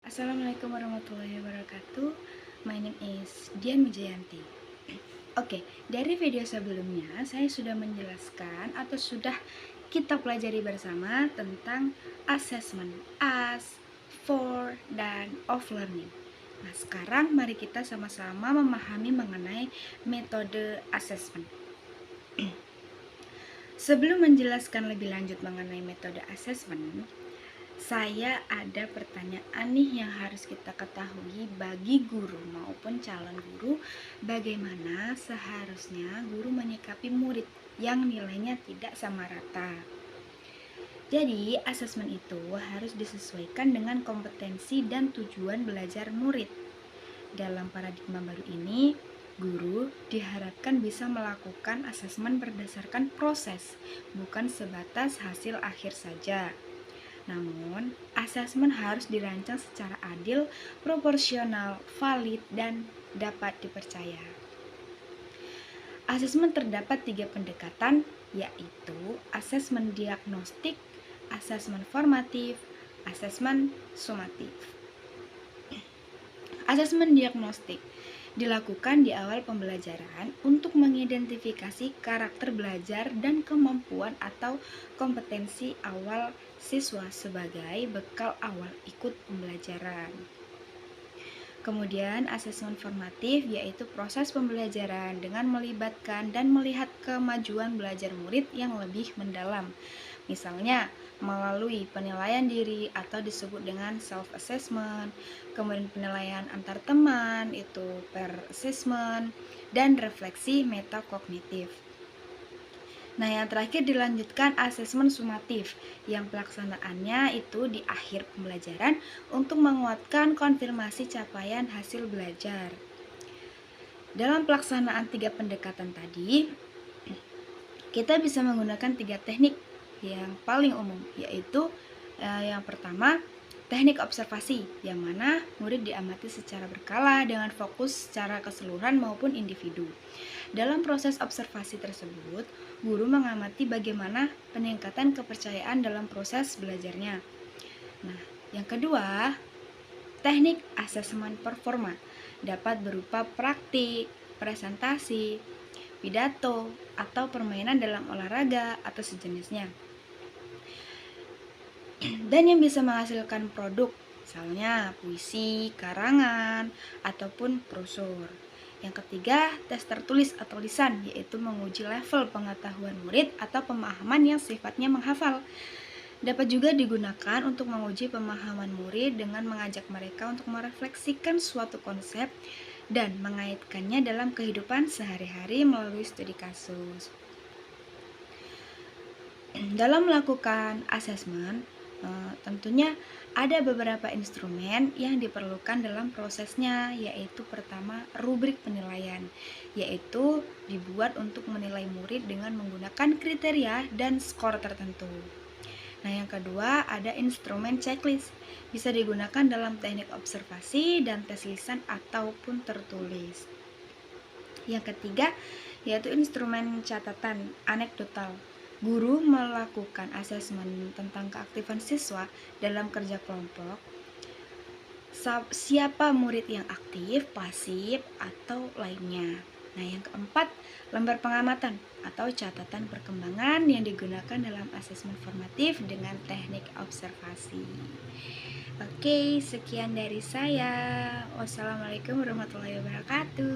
Assalamualaikum warahmatullahi wabarakatuh. My name is Dian Wijayanti. Oke, dari video sebelumnya saya sudah menjelaskan atau sudah kita pelajari bersama tentang assessment as, for, dan of learning. Nah, sekarang mari kita sama-sama memahami mengenai metode assessment. Sebelum menjelaskan lebih lanjut mengenai metode assessment, saya ada pertanyaan nih yang harus kita ketahui bagi guru maupun calon guru. Bagaimana seharusnya guru menyikapi murid yang nilainya tidak sama rata. Jadi, asesmen itu harus disesuaikan dengan kompetensi dan tujuan belajar murid. Dalam paradigma baru ini, guru diharapkan bisa melakukan asesmen berdasarkan proses, bukan sebatas hasil akhir saja. Namun, asesmen harus dirancang secara adil, proporsional, valid, dan dapat dipercaya. Asesmen terdapat 3 pendekatan, yaitu asesmen diagnostik, asesmen formatif, asesmen sumatif. Asesmen diagnostik dilakukan di awal pembelajaran untuk mengidentifikasi karakter belajar dan kemampuan atau kompetensi awal siswa sebagai bekal awal ikut pembelajaran. Kemudian asesmen formatif yaitu proses pembelajaran dengan melibatkan dan melihat kemajuan belajar murid yang lebih mendalam. Misalnya melalui penilaian diri atau disebut dengan self-assessment, kemudian penilaian antar teman itu peer assessment, dan refleksi metakognitif. Nah, yang terakhir dilanjutkan asesmen sumatif yang pelaksanaannya itu di akhir pembelajaran untuk menguatkan konfirmasi capaian hasil belajar. Dalam pelaksanaan 3 pendekatan tadi, kita bisa menggunakan 3 teknik yang paling umum, yaitu yang pertama teknik observasi, yang mana murid diamati secara berkala dengan fokus secara keseluruhan maupun individu. Dalam proses observasi tersebut, guru mengamati bagaimana peningkatan kepercayaan dalam proses belajarnya. Nah, yang kedua, teknik asesmen performa dapat berupa praktik, presentasi, pidato, atau permainan dalam olahraga atau sejenisnya. Dan yang bisa menghasilkan produk, misalnya puisi, karangan, ataupun brosur. Yang ketiga, tes tertulis atau lisan, yaitu menguji level pengetahuan murid atau pemahaman yang sifatnya menghafal. Dapat juga digunakan untuk menguji pemahaman murid dengan mengajak mereka untuk merefleksikan suatu konsep dan mengaitkannya dalam kehidupan sehari-hari melalui studi kasus. Dalam melakukan asesmen, tentunya ada beberapa instrumen yang diperlukan dalam prosesnya, yaitu pertama rubrik penilaian, yaitu dibuat untuk menilai murid dengan menggunakan kriteria dan skor tertentu. Nah, yang kedua ada instrumen checklist, bisa digunakan dalam teknik observasi dan tes lisan ataupun tertulis. Yang ketiga yaitu instrumen catatan anekdotal. Guru melakukan asesmen tentang keaktifan siswa dalam kerja kelompok, siapa murid yang aktif, pasif, atau lainnya. Nah, yang keempat, lembar pengamatan atau catatan perkembangan yang digunakan dalam asesmen formatif dengan teknik observasi. Oke, sekian dari saya. Wassalamualaikum warahmatullahi wabarakatuh.